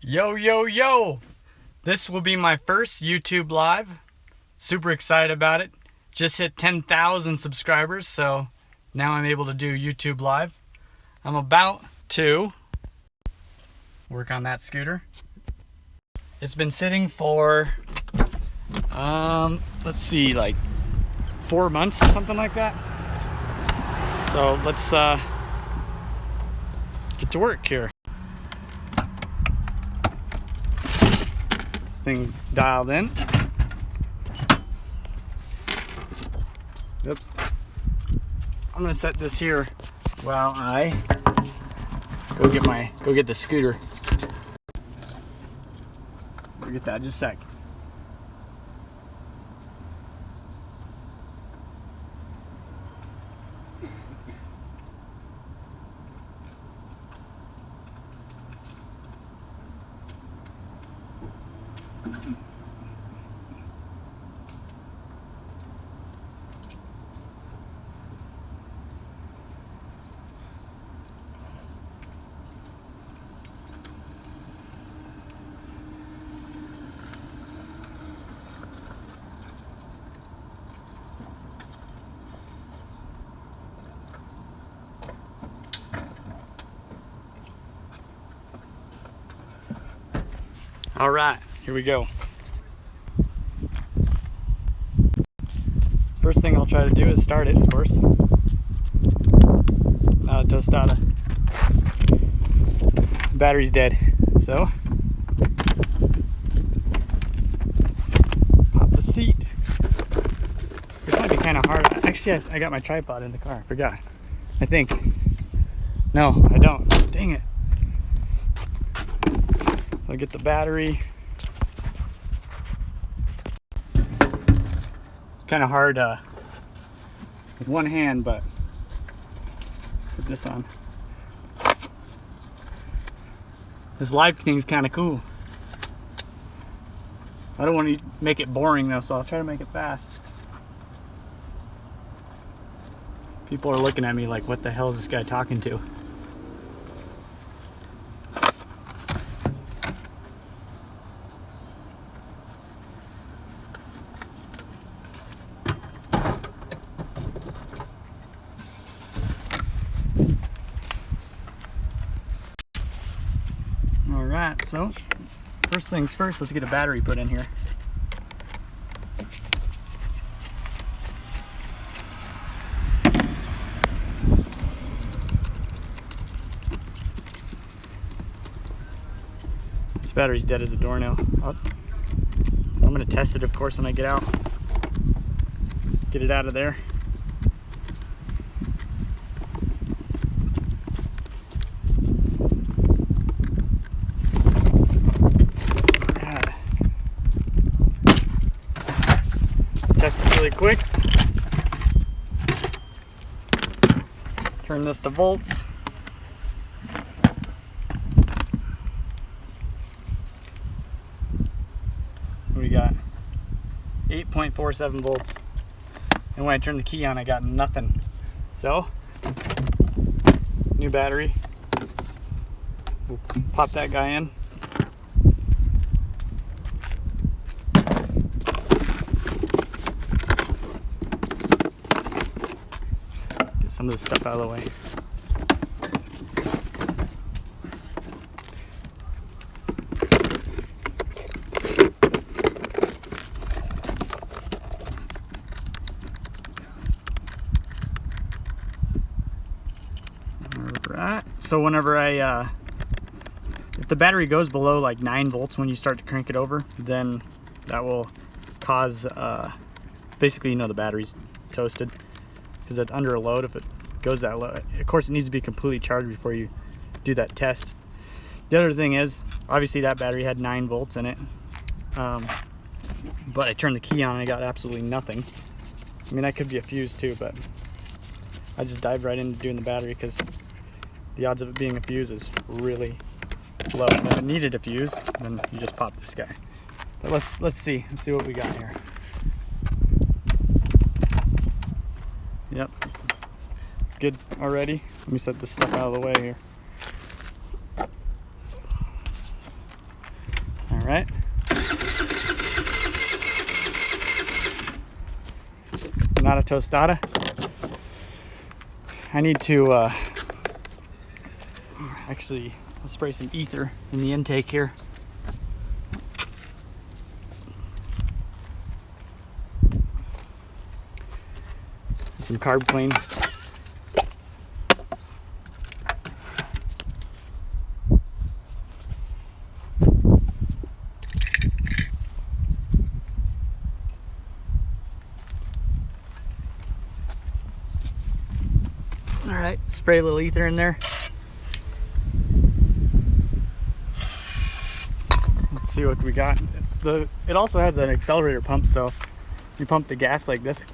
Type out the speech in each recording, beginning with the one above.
Yo, yo, yo! This will be my first YouTube live. Super excited about it. Just hit 10,000 subscribers, so now I'm able to do YouTube live. I'm about to work on that scooter. It's been sitting for, let's see, like 4 months or something like that. So let's get to work here. Thing dialed in. Oops. I'm gonna set this here while I go get the scooter. We'll get that in just a sec. All right, here we go. First thing I'll try to do is start it, of course. Not a tostada. Battery's dead, so pop the seat. It might be kind of hard. Actually, I got my tripod in the car. I forgot. I think. No, I don't. Dang it. So I get the battery. Kind of hard with one hand, but put this on. This live thing's kind of cool. I don't want to make it boring though, so I'll try to make it fast. People are looking at me like, what the hell is this guy talking to? Alright, so first things first, let's get a battery put in here. This battery's dead as a doornail. I'm going to test it, of course, when I get out. Get it out of there. Test it really quick. Turn this to volts. We got 8.47 volts. And when I turn the key on, I got nothing. So, new battery. We'll pop that guy in. Some of this stuff out of the way. Alright, so whenever if the battery goes below like 9 volts when you start to crank it over, then that will cause, basically, you know, the battery's toasted. Because that's under a load. If it goes that low, of course it needs to be completely charged before you do that test. The other thing is, obviously that battery had 9 volts in it, but I turned the key on and I got absolutely nothing. I mean, that could be a fuse too, but I just dived right into doing the battery because the odds of it being a fuse is really low. And if it needed a fuse, then you just pop this guy. But let's see what we got here. Yep, it's good already. Let me set this stuff out of the way here. tostada. I need to actually, I'll spray some ether in the intake here. Some carb clean. All right, spray a little ether in there. Let's see what we got. It also has an accelerator pump, so you pump the gas like this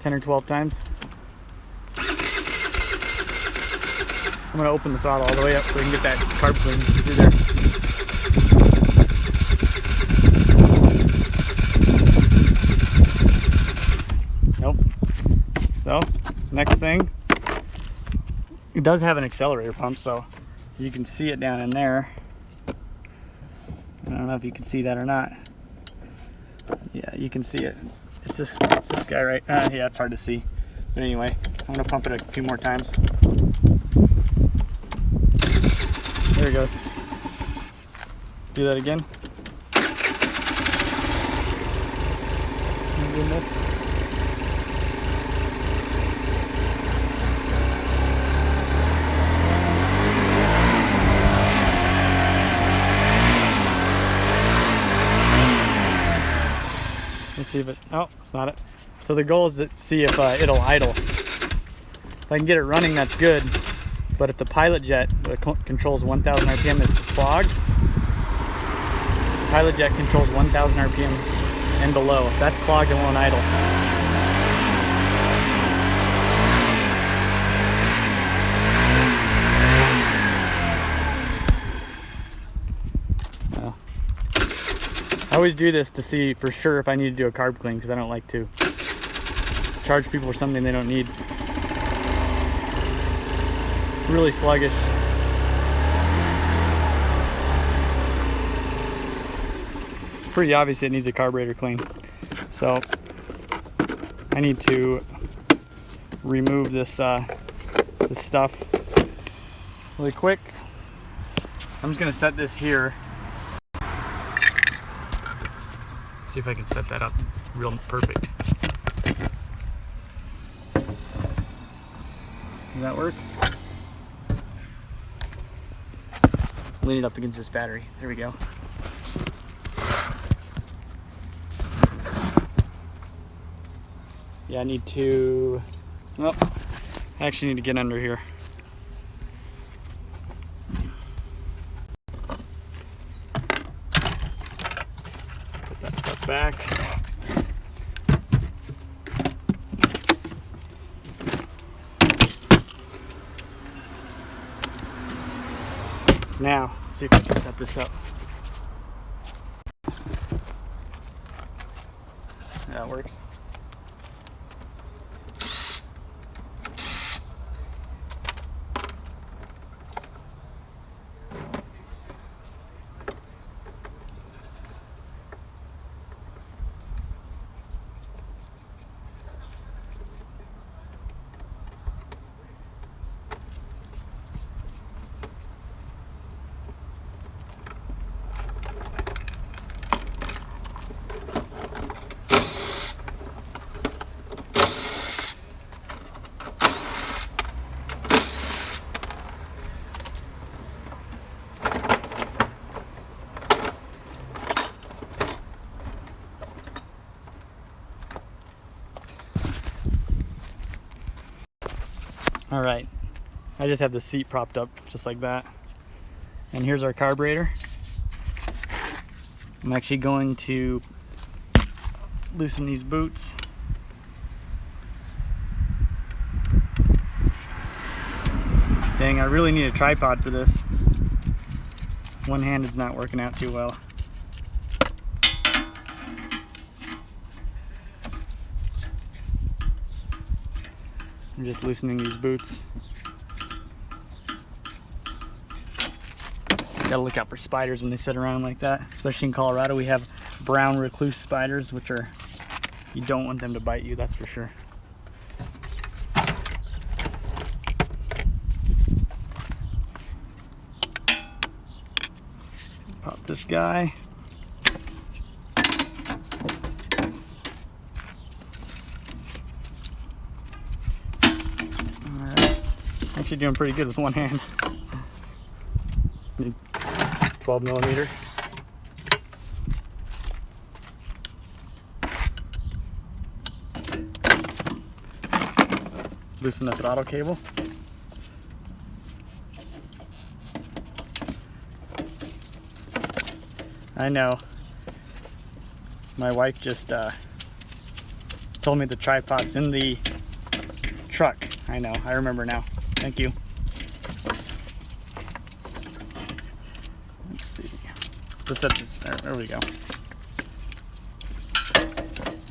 10 or 12 times. I'm gonna open the throttle all the way up so we can get that carb clean through there. Nope. So, next thing, it does have an accelerator pump, so you can see it down in there. I don't know if you can see that or not. Yeah, you can see it. It's this guy right. Yeah, it's hard to see. But anyway, I'm gonna pump it a few more times. There it goes. Do that again. I'm doing this. Let's see if it, oh, it's not it. So the goal is to see if it'll idle. If I can get it running, that's good. But if the pilot jet that controls 1,000 RPM is clogged, the pilot jet controls 1,000 RPM and below. If that's clogged, it won't idle. I always do this to see for sure if I need to do a carb clean, because I don't like to charge people for something they don't need. Really sluggish. Pretty obvious it needs a carburetor clean. So I need to remove this this stuff really quick. I'm just gonna set this here. See if I can set that up real perfect. Does that work? Lean it up against this battery. There we go. Yeah, I need to, well, I actually need to get under here. Put that stuff back. Now, let's see if I can set this up. That works. All right, I just have the seat propped up just like that. And here's our carburetor. I'm actually going to loosen these boots. Dang, I really need a tripod for this. One-handed's not working out too well. I'm just loosening these boots. Gotta look out for spiders when they sit around like that. Especially in Colorado, we have brown recluse spiders, which are, you don't want them to bite you, that's for sure. this guy. Alright, actually doing pretty good with one hand. 12 millimeter. Loosen the throttle cable. I know. My wife just told me the tripod's in the truck. I know, I remember now. Thank you. Let's see. Just set this there. There we go.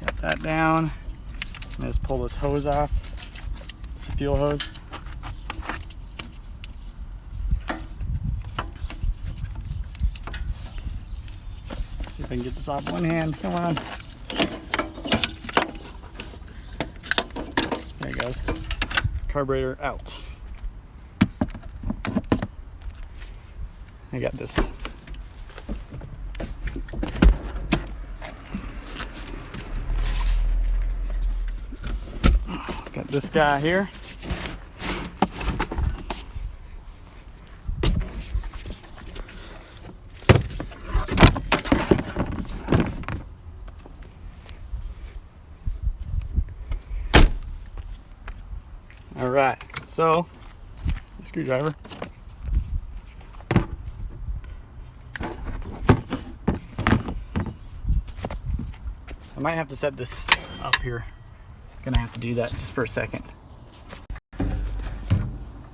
Got that down. Just pull this hose off. It's a fuel hose. See if I can get this off one hand. Come on. There it goes. Carburetor out. I got this. Got this guy here. All right, so screwdriver. I might have to set this up here. Gonna have to do that just for a second.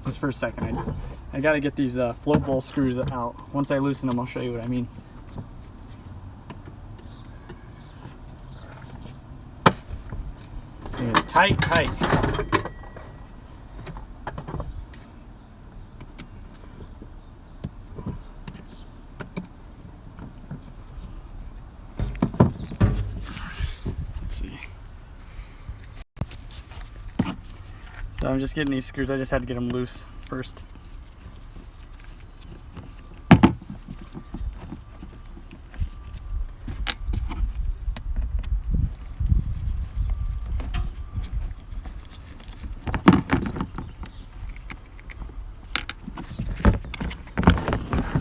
Just for a second. I gotta get these float bowl screws out. Once I loosen them, I'll show you what I mean. And it's tight. So I'm just getting these screws. I just had to get them loose first.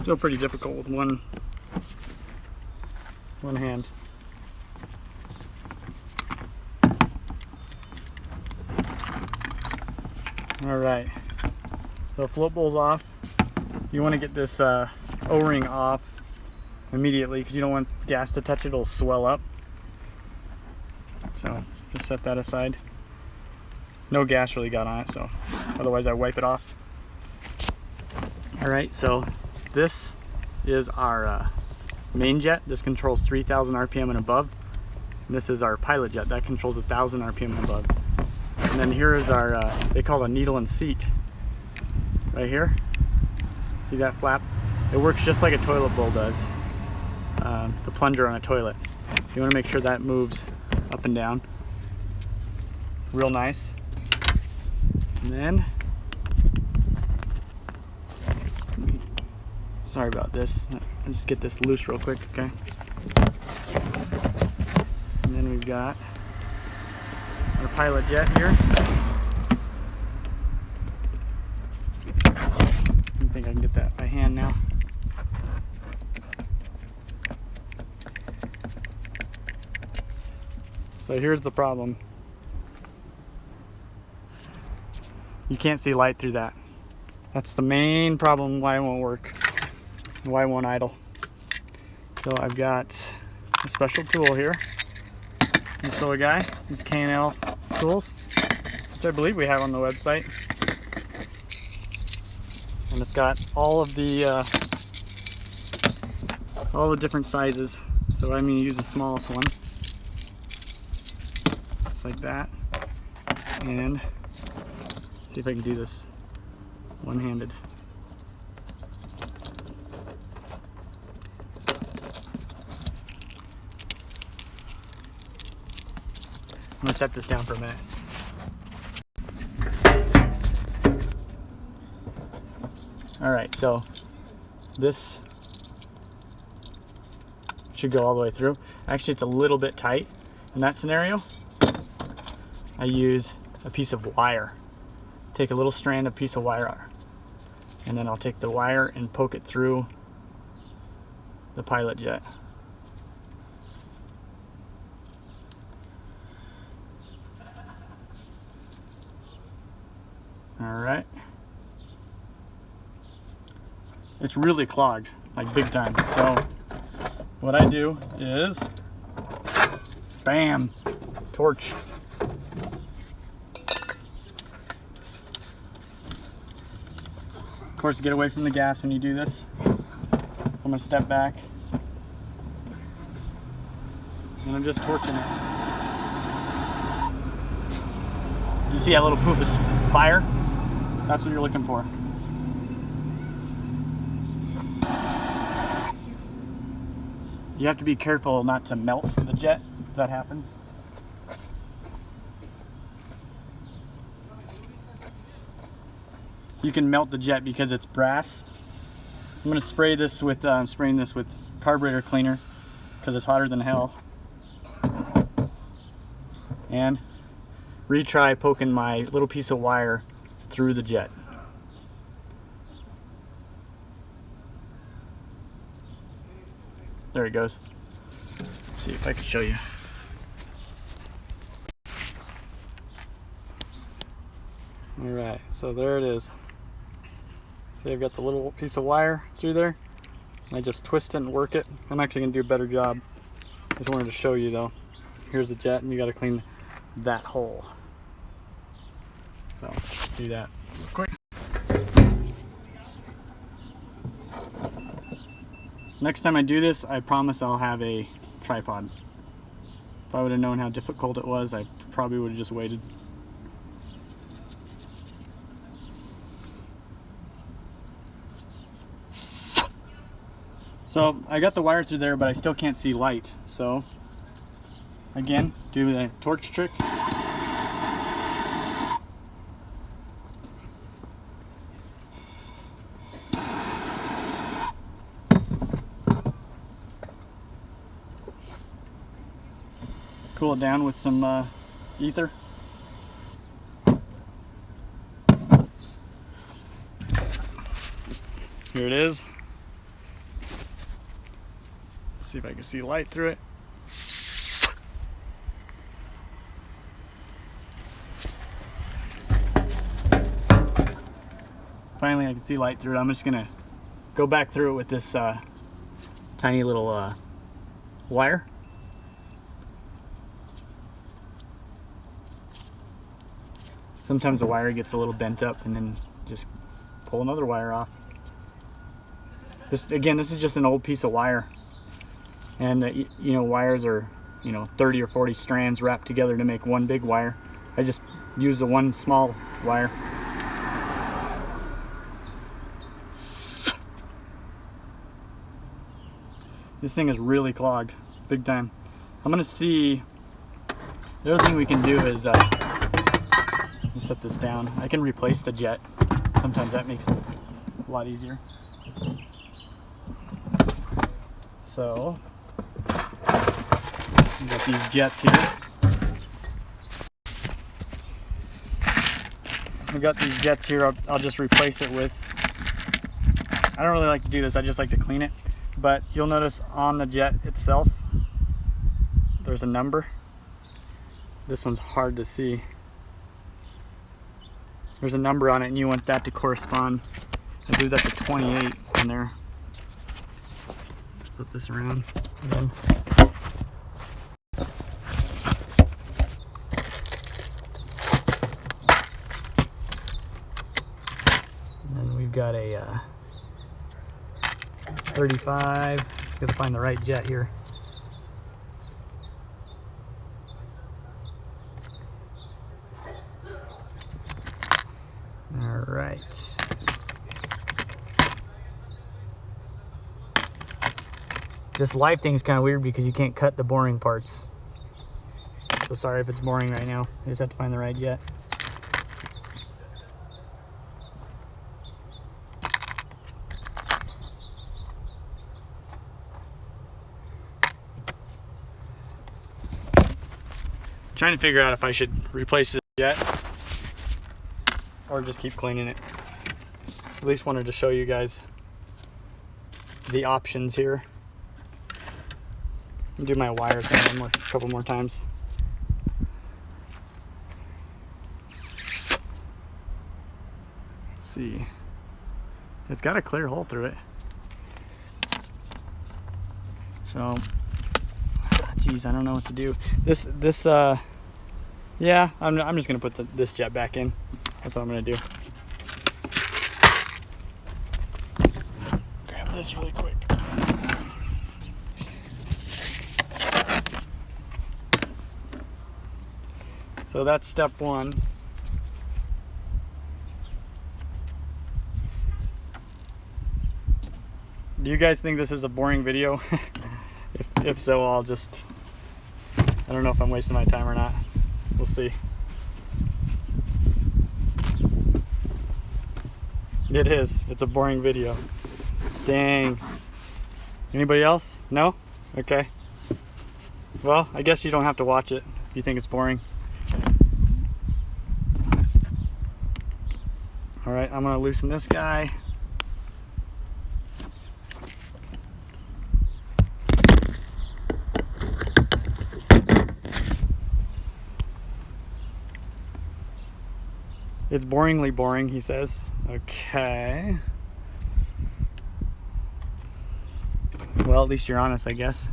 Still pretty difficult with one hand. All right, so float bowl's off. You want to get this O-ring off immediately because you don't want gas to touch it. It'll swell up. So just set that aside. No gas really got on it, so otherwise I wipe it off. All right, so this is our main jet. This controls 3,000 RPM and above. And this is our pilot jet. That controls 1,000 RPM and above. And then here is our, they call it a needle and seat. Right here. See that flap? It works just like a toilet bowl does. The plunger on a toilet. You want to make sure that moves up and down. Real nice. And then, sorry about this. I'll just get this loose real quick, okay? And then we've got our pilot jet here. I think I can get that by hand now. So here's the problem. You can't see light through that. That's the main problem why it won't work, why it won't idle. So I've got a special tool here. This little guy, these K&L tools, which I believe we have on the website. And it's got all the different sizes. So I'm going to use the smallest one, just like that. And see if I can do this one-handed. I'm going to set this down for a minute. Alright, so this should go all the way through. Actually, it's a little bit tight. In that scenario, I use a piece of wire. Take a little strand of piece of wire, and then I'll take the wire and poke it through the pilot jet. Alright. It's really clogged, like big time. So what I do is, bam, torch. Of course, get away from the gas when you do this. I'm gonna step back, and I'm just torching it. You see that little poof of fire? That's what you're looking for. You have to be careful not to melt the jet if that happens. You can melt the jet because it's brass. I'm gonna spray this with, spraying this with carburetor cleaner because it's hotter than hell. And retry poking my little piece of wire through the jet. There it goes. Let's see if I can show you. Alright, so there it is. See, I've got the little piece of wire through there. And I just twist it and work it. I'm actually going to do a better job. Just wanted to show you though. Here's the jet, and you got to clean that hole. So, do that real quick. Next time I do this, I promise I'll have a tripod. If I would have known how difficult it was, I probably would have just waited. So I got the wire through there, but I still can't see light. So again, do the torch trick. Cool it down with some ether. Here it is. See if I can see light through it. Finally I can see light through it. I'm just gonna go back through it with this tiny little wire. Sometimes the wire gets a little bent up, and then just pull another wire off. This is just an old piece of wire. And you know, wires are, you know, 30 or 40 strands wrapped together to make one big wire. I just use the one small wire. This thing is really clogged, big time. I'm gonna see, the other thing we can do is, let me set this down. I can replace the jet. Sometimes that makes it a lot easier. So, we got these jets here. I'll just replace it with, I don't really like to do this, I just like to clean it. But you'll notice on the jet itself, there's a number. This one's hard to see. There's a number on it, and you want that to correspond. I believe that's a 28 in there. Flip this around. And then we've got a 35. Just gotta find the right jet here. All right. This live thing is kind of weird because you can't cut the boring parts. So sorry if it's boring right now. I just have to find the right jet. trying to figure out if I should replace this jet or just keep cleaning it. At least wanted to show you guys the options here. I'll do my wire thing a couple more times. Let's see. It's got a clear hole through it. So, geez, I don't know what to do. Yeah, I'm just gonna put this jet back in. That's what I'm gonna do. Grab this really quick. So that's step one. Do you guys think this is a boring video? If so, I don't know if I'm wasting my time or not. We'll see. It is. It's a boring video. Dang. Anybody else? No? Okay. Well, I guess you don't have to watch it if you think it's boring. Alright, I'm going to loosen this guy. It's boringly boring, he says. Okay. Well, at least you're honest, I guess.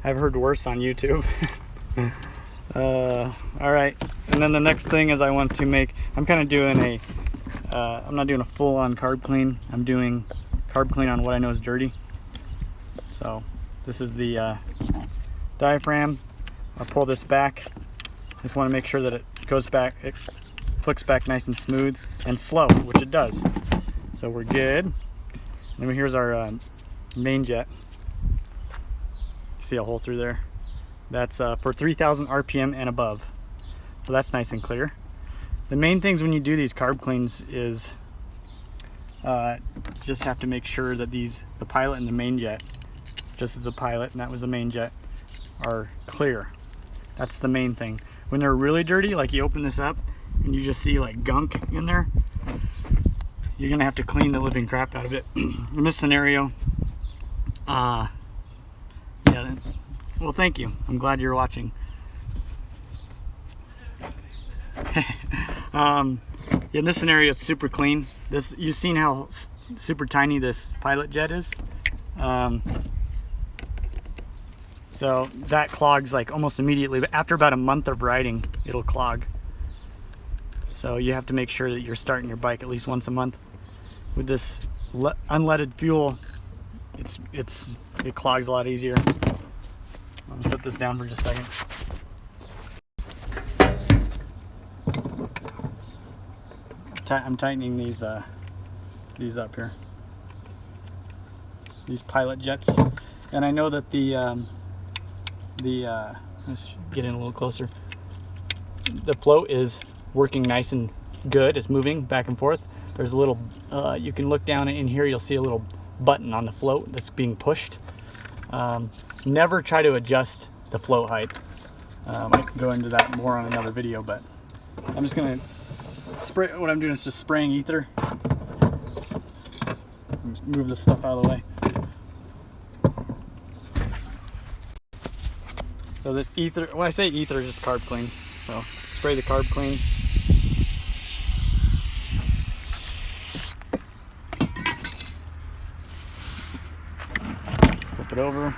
I've heard worse on YouTube. Alright, and then the next thing is I want to make, I'm kind of doing I'm not doing a full-on carb clean. I'm doing carb clean on what I know is dirty. So, this is the diaphragm. I'll pull this back. Just want to make sure that it goes back, it flicks back nice and smooth and slow, which it does. So we're good. And then here's our main jet. See a hole through there? That's for 3,000 RPM and above. So that's nice and clear. The main things when you do these carb cleans is you just have to make sure that the pilot and the main jet, just as the pilot and that was the main jet, are clear. That's the main thing. When they're really dirty, like you open this up and you just see like gunk in there, you're gonna have to clean the living crap out of it. In this scenario, yeah, well, thank you. I'm glad you're watching. In this scenario, it's super clean. You've seen how super tiny this pilot jet is. So that clogs like almost immediately, but after about a month of riding, it'll clog. So you have to make sure that you're starting your bike at least once a month. With this unleaded fuel, it clogs a lot easier. I'm gonna set this down for just a second. I'm tightening these up here. These pilot jets, and I know that let's get in a little closer. The float is working nice and good. It's moving back and forth. There's a little, you can look down in here, you'll see a little button on the float that's being pushed. Never try to adjust the float height. I can go into that more on another video, but I'm just gonna spray. What I'm doing is just spraying ether. Move this stuff out of the way. So this ether, when I say ether, it's just carb clean. So spray the carb clean. Flip it over.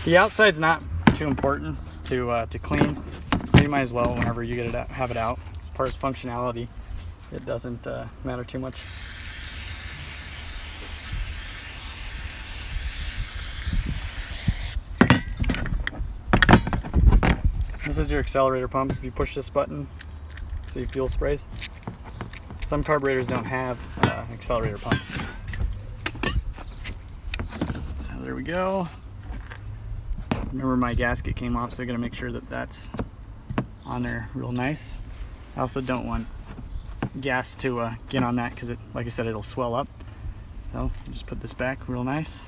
The outside's not too important to clean. You might as well whenever you get it out, have it out. As far as functionality, it doesn't matter too much. This is your accelerator pump. If you push this button, see fuel sprays. Some carburetors don't have an accelerator pump. So there we go. Remember, my gasket came off, so I gotta make sure that that's on there real nice. I also don't want gas to get on that because, like I said, it'll swell up. So just put this back real nice.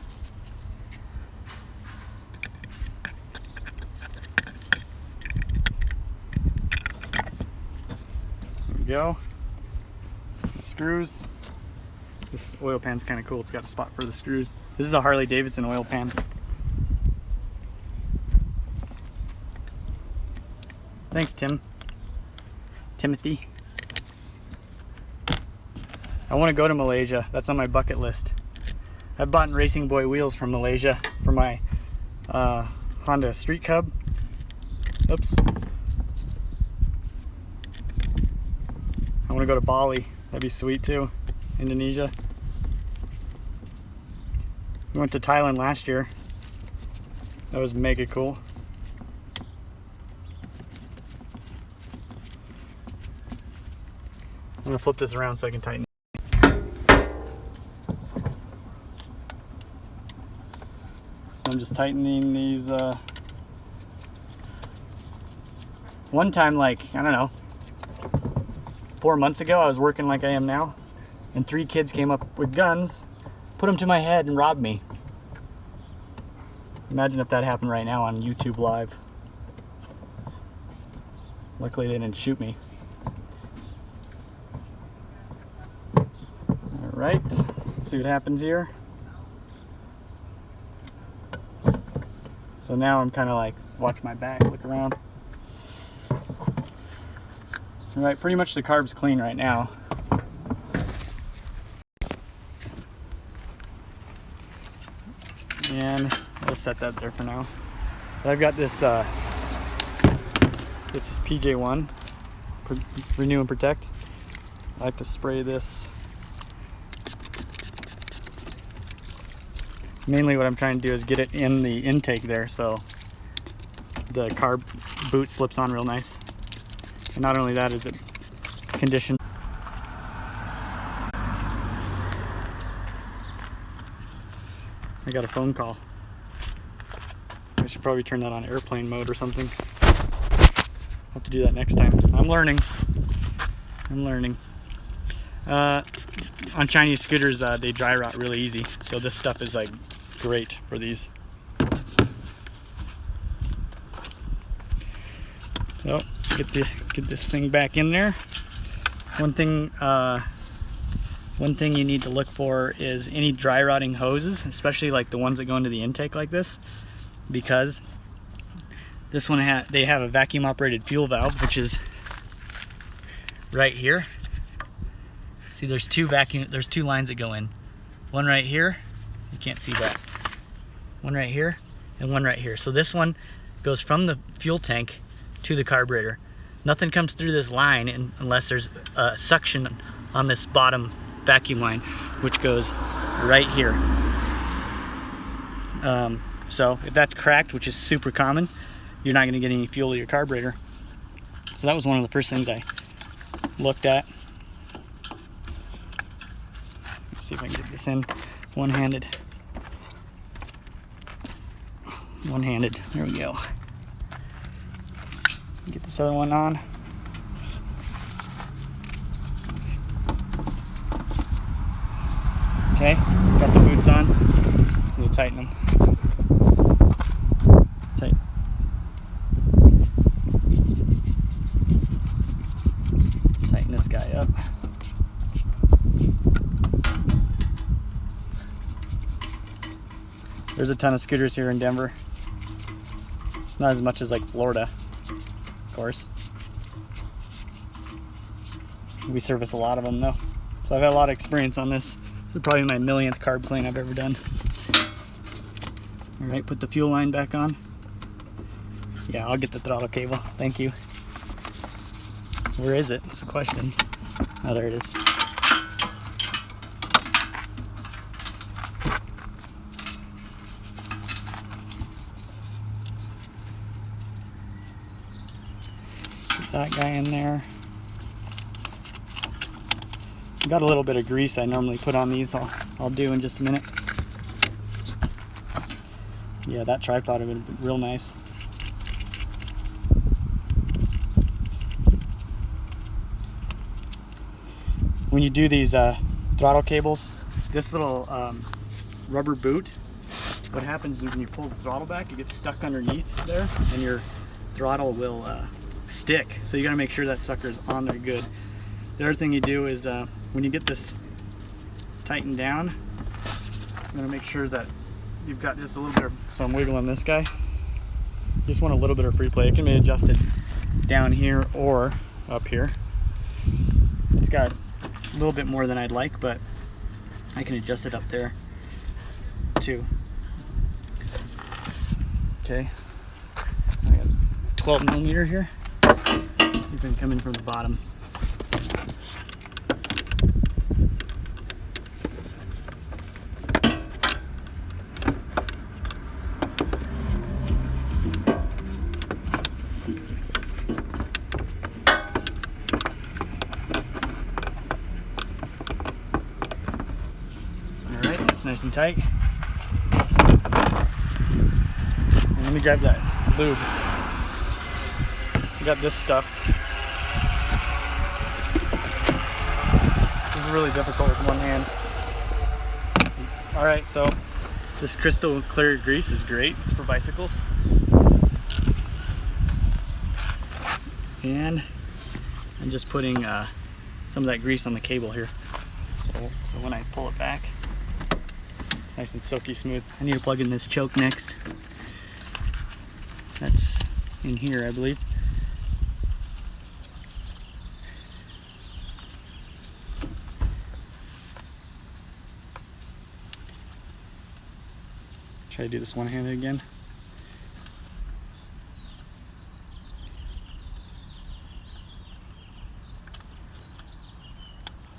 go. Screws. This oil pan's kind of cool. It's got a spot for the screws. This is a Harley Davidson oil pan. Thanks, Timothy. I want to go to Malaysia. That's on my bucket list. I've bought Racing Boy wheels from Malaysia for my Honda Street Cub. Oops. I want to go to Bali. That'd be sweet too. Indonesia. We went to Thailand last year. That was mega cool. I'm gonna flip this around so I can tighten. I'm just tightening these. One time, like, I don't know, 4 months ago, I was working like I am now, and 3 kids came up with guns, put them to my head, and robbed me. Imagine if that happened right now on YouTube Live. Luckily, they didn't shoot me. All right, let's see what happens here. So now I'm kind of like, watch my back, look around. All right, pretty much the carb's clean right now. And I'll set that there for now. But I've got this, this is PJ1, Renew and Protect. I like to spray this. Mainly what I'm trying to do is get it in the intake there so the carb boot slips on real nice. And not only that, is it conditioned. I got a phone call. I should probably turn that on airplane mode or something. I'll have to do that next time. I'm learning. On Chinese scooters, they dry rot really easy. So this stuff is like great for these. So get this thing back in there. One thing you need to look for is any dry rotting hoses, especially like the ones that go into the intake like this, because this one they have a vacuum operated fuel valve, which is right here. See, there's two lines that go in. One right here, you can't see that. One right here and one right here. So this one goes from the fuel tank to the carburetor. Nothing comes through this line unless there's a suction on this bottom vacuum line, which goes right here. So if that's cracked, which is super common, you're not gonna get any fuel to your carburetor. So that was one of the first things I looked at. Let's see if I can get this in one-handed. One-handed, there we go. Get this other one on. Okay, got the boots on. Just need to tighten them. Tighten this guy up. There's a ton of scooters here in Denver. Not as much as like Florida, of course. We service a lot of them though. So I've had a lot of experience on this. This is probably my millionth carb clean I've ever done. All right, put the fuel line back on. Yeah, I'll get the throttle cable. Thank you. Where is it? That's the question. Oh, there it is. Put that guy in there. Got a little bit of grease I normally put on these. I'll do in just a minute. Yeah, that tripod would have been real nice. When you do these throttle cables, this little rubber boot, what happens is when you pull the throttle back, it gets stuck underneath there and your throttle will stick. So you gotta make sure that sucker's on there good. The other thing you do is when you get this tightened down, I'm going to make sure that you've got just a little bit of some wiggle in this guy. You just want a little bit of free play. It can be adjusted down here or up here. It's got a little bit more than I'd like, but I can adjust it up there too. Okay, I got 12 millimeter here. See if I can come in from the bottom. Alright, that's nice and tight. And let me grab that lube. I got this stuff. This is really difficult with one hand. Alright, so this crystal clear grease is great. It's for bicycles. And I'm just putting some of that grease on the cable here. So when I pull it back, it's nice and silky smooth. I need to plug in this choke next. That's in here, I believe. Try to do this one-handed again.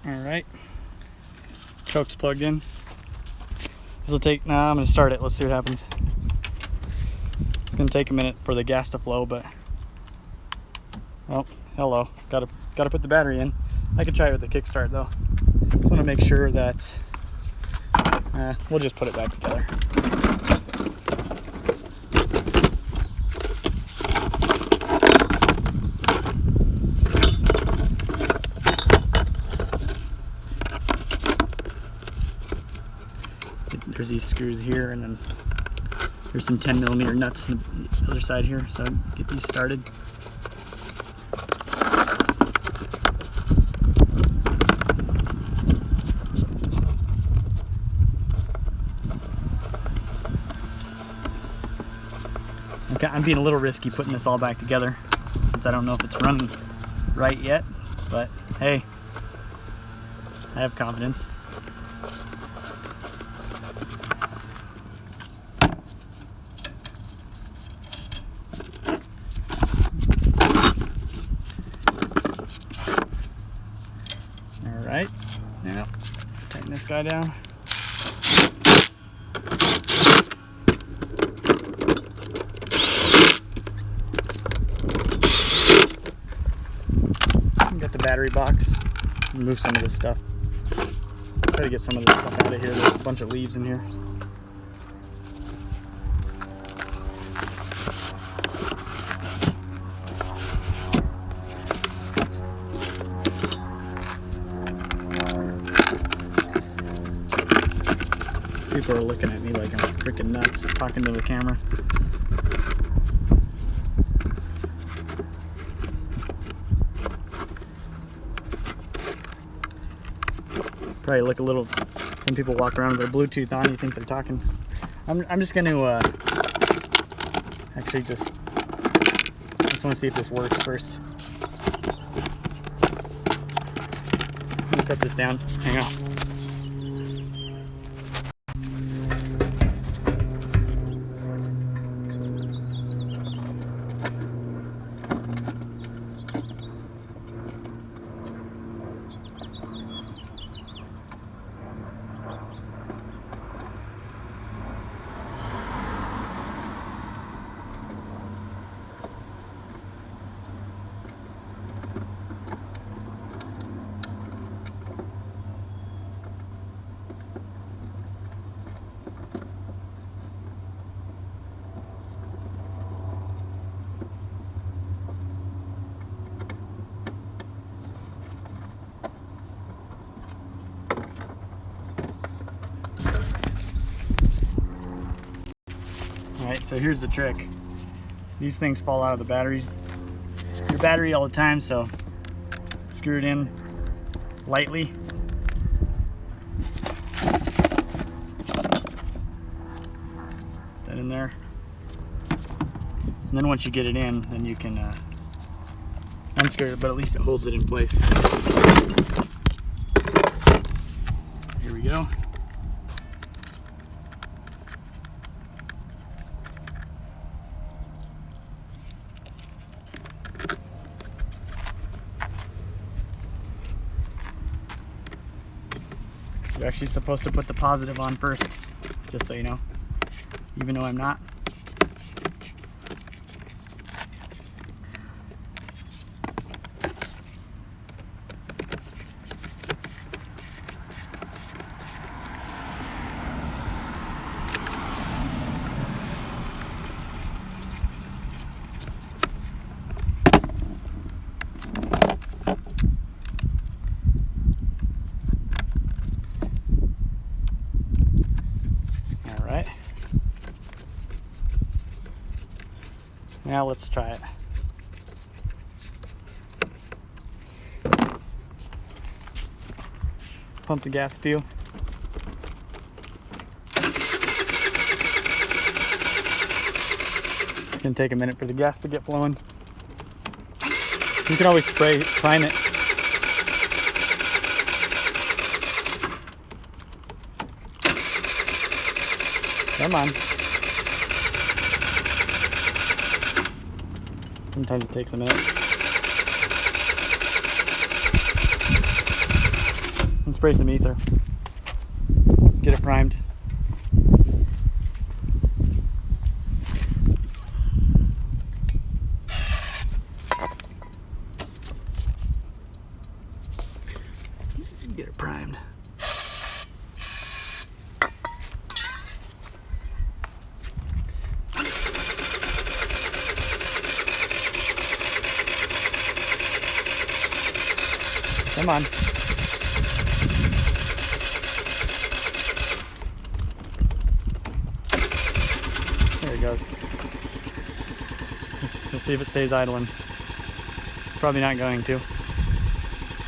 Alright. Choke's plugged in. This will take, nah, I'm gonna start it. Let's see what happens. It's gonna take a minute for the gas to flow, but oh, hello. Gotta put the battery in. I could try it with the kickstart though. Just want to make sure that we'll just put it back together. There's these screws here, and then there's some 10 millimeter nuts on the other side here, so get these started. Okay, I'm being a little risky putting this all back together since I don't know if it's running right yet, but hey, I have confidence. Alright, now tighten this guy down. Got the battery box. Remove some of this stuff. Try to get some of this stuff out of here. There's a bunch of leaves in here. People are looking at me like I'm freaking nuts talking to the camera. Probably look a little, some people walk around with their Bluetooth on, you think they're talking. I'm just going to actually just want to see if this works first. I'm going to set this down. Hang on. Alright, so here's the trick. These things fall out of the batteries. Your battery all the time, so screw it in lightly. That in there. And then once you get it in, then you can unscrew it, but at least it holds it in place. Here we go. You're actually supposed to put the positive on first, just so you know, even though I'm not. Now let's try it. Pump the gas a few. It's gonna take a minute for the gas to get flowing. You can always prime it. Come on. Sometimes it takes a minute. And spray some ether. Get it primed. Get it primed. Come on. There it goes. Let's see if it stays idling. It's probably not going to.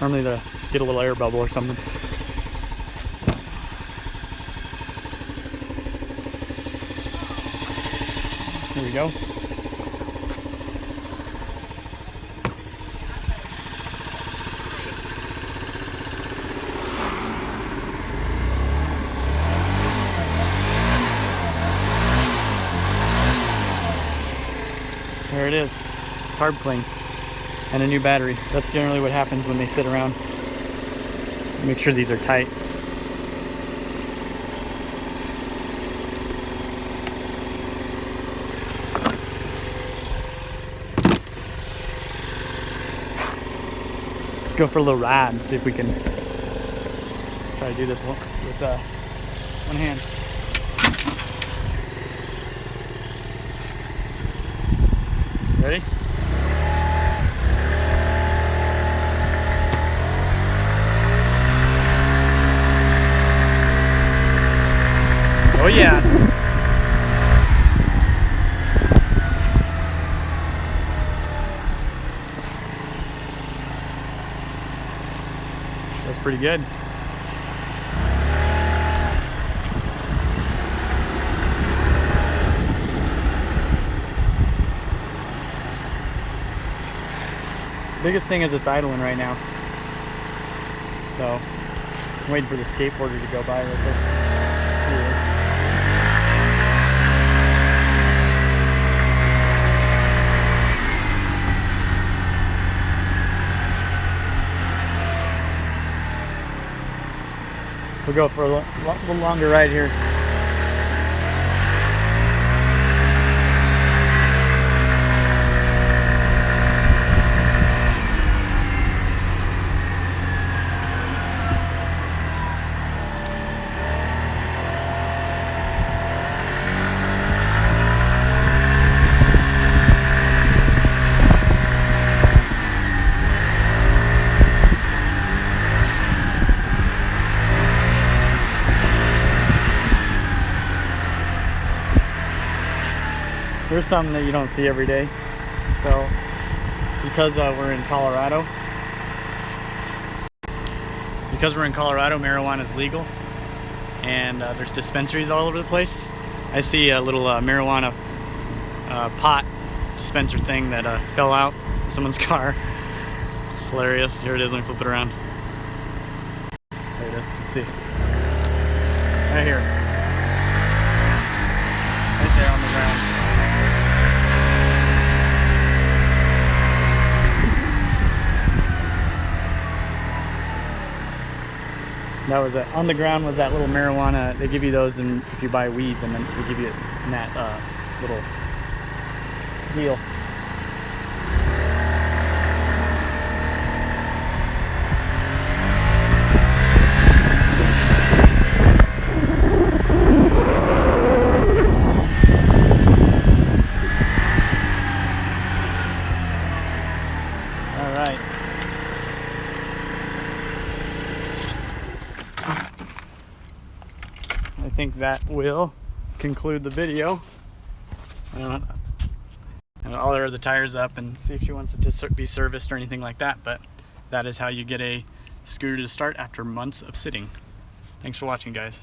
Normally they get a little air bubble or something. Here we go. There it is, carb clean and a new battery. That's generally what happens when they sit around. Make sure these are tight. Let's go for a little ride and see if we can try to do this with one hand. Ready? Oh yeah. That's pretty good. Biggest thing is it's idling right now. So I'm waiting for the skateboarder to go by right there. Here he is. We'll go for a little longer ride here. Here's something that you don't see every day. So, because we're in Colorado, because we're in Colorado, marijuana is legal, and there's dispensaries all over the place. I see a little marijuana pot dispenser thing that fell out of someone's car. It's hilarious. Here it is. Let me flip it around. There it is. Let's see. Right here. Right there on the ground. That was on the ground was that little marijuana. They give you those, and if you buy weed, then they give you it in that little deal. All right. I think that will conclude the video. And I'll air the tires up and see if she wants it to be serviced or anything like that, but that is how you get a scooter to start after months of sitting. Thanks for watching, guys.